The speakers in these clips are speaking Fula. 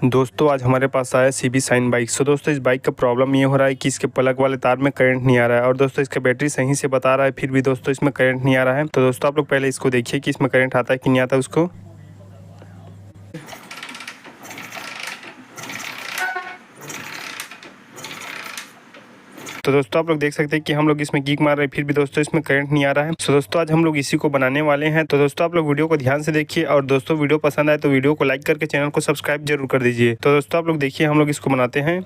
दोस्तों आज हमारे पास आया सीबी साइन बाइक। दोस्तों इस बाइक का प्रॉब्लम ये हो रहा है कि इसके प्लग वाले तार में करंट नहीं आ रहा है और दोस्तों इसका बैटरी सही से बता रहा है, फिर भी दोस्तों इसमें करंट नहीं आ रहा है। तो दोस्तों आप लोग पहले इसको देखिए कि इसमें करंट आता है कि नहीं आता उसको। तो दोस्तों आप लोग देख सकते हैं कि हम लोग इसमें कीक मार रहे हैं, फिर भी दोस्तों इसमें करंट नहीं आ रहा है। दोस्तों आज हम लोग इसी को बनाने वाले हैं। तो दोस्तों आप लोग वीडियो को ध्यान से देखिए और दोस्तों वीडियो पसंद आए तो वीडियो को लाइक करके चैनल को सब्सक्राइब जरूर कर दीजिए। तो दोस्तों आप लोग देखिए हम लोग इसको बनाते हैं।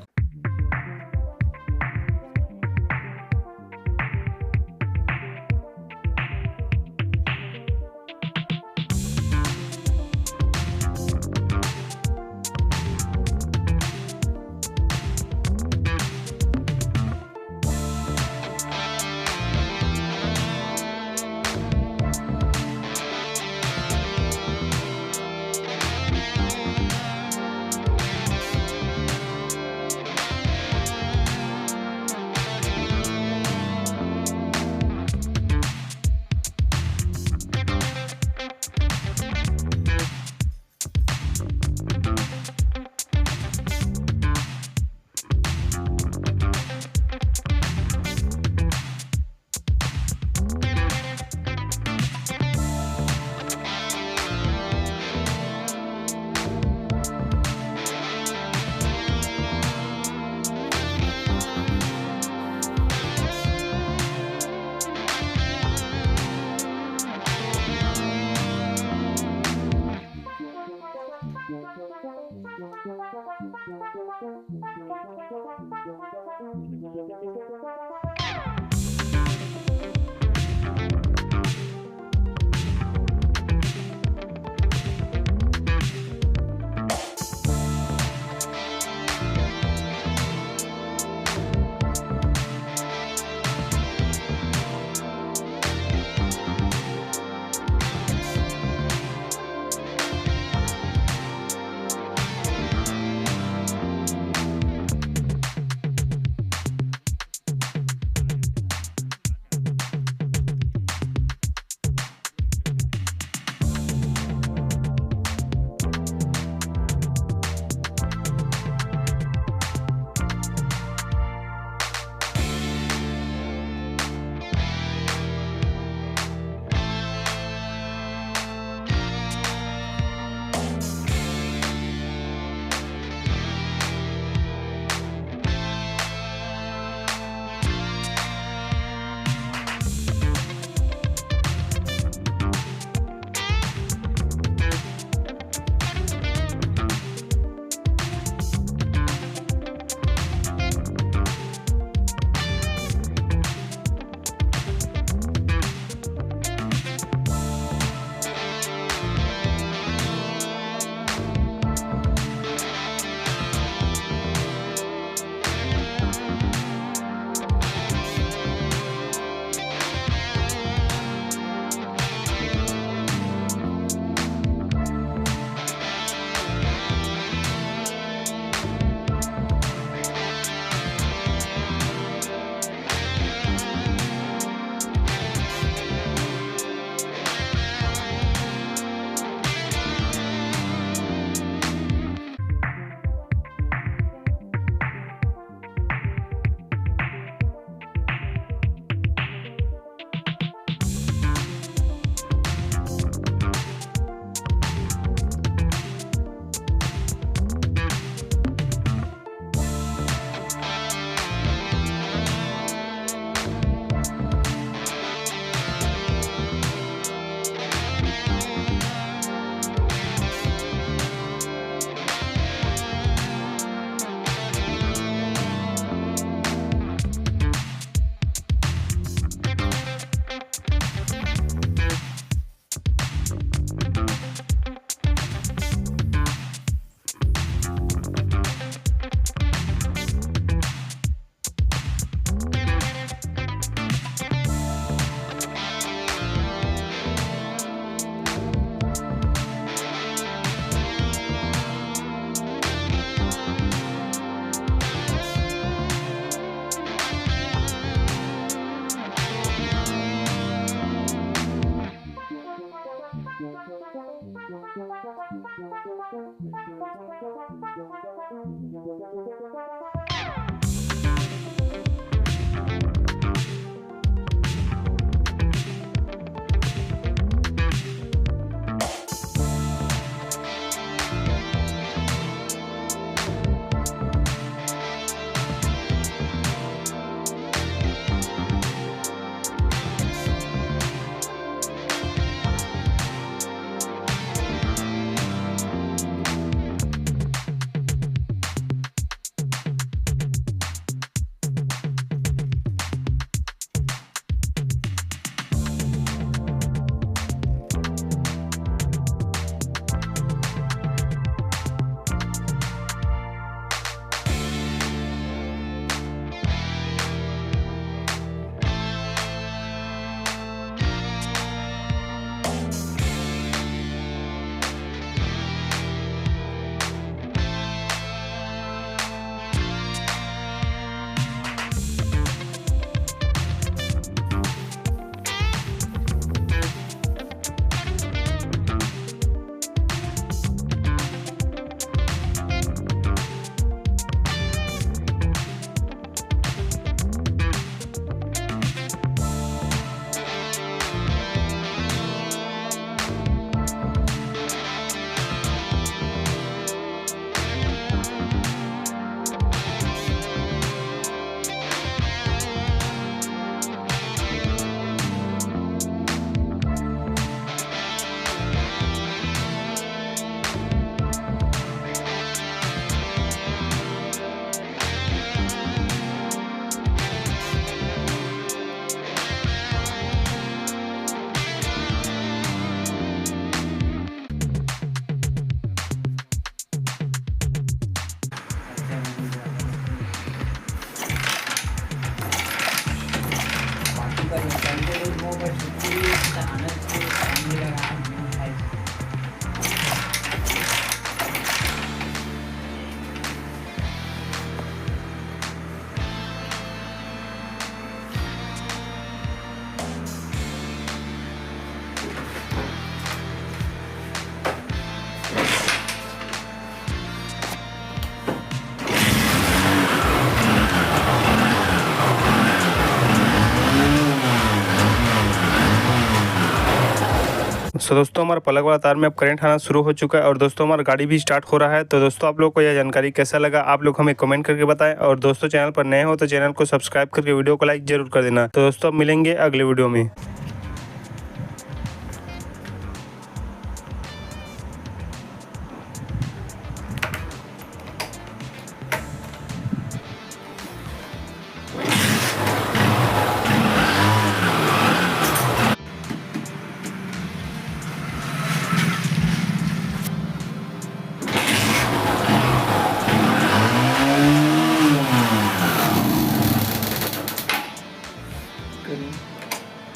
सो दोस्तों हमारा पलक वाला तार में अब करंट आना शुरू हो चुका है और दोस्तों हमारा गाड़ी भी स्टार्ट हो रहा है। तो दोस्तों आप लोग को यह जानकारी कैसा लगा आप लोग हमें कमेंट करके बताएं और दोस्तों चैनल पर नए हो तो चैनल को सब्सक्राइब करके वीडियो को लाइक जरूर कर देना। तो दोस्तों अब मिलेंगे अगले वीडियो में।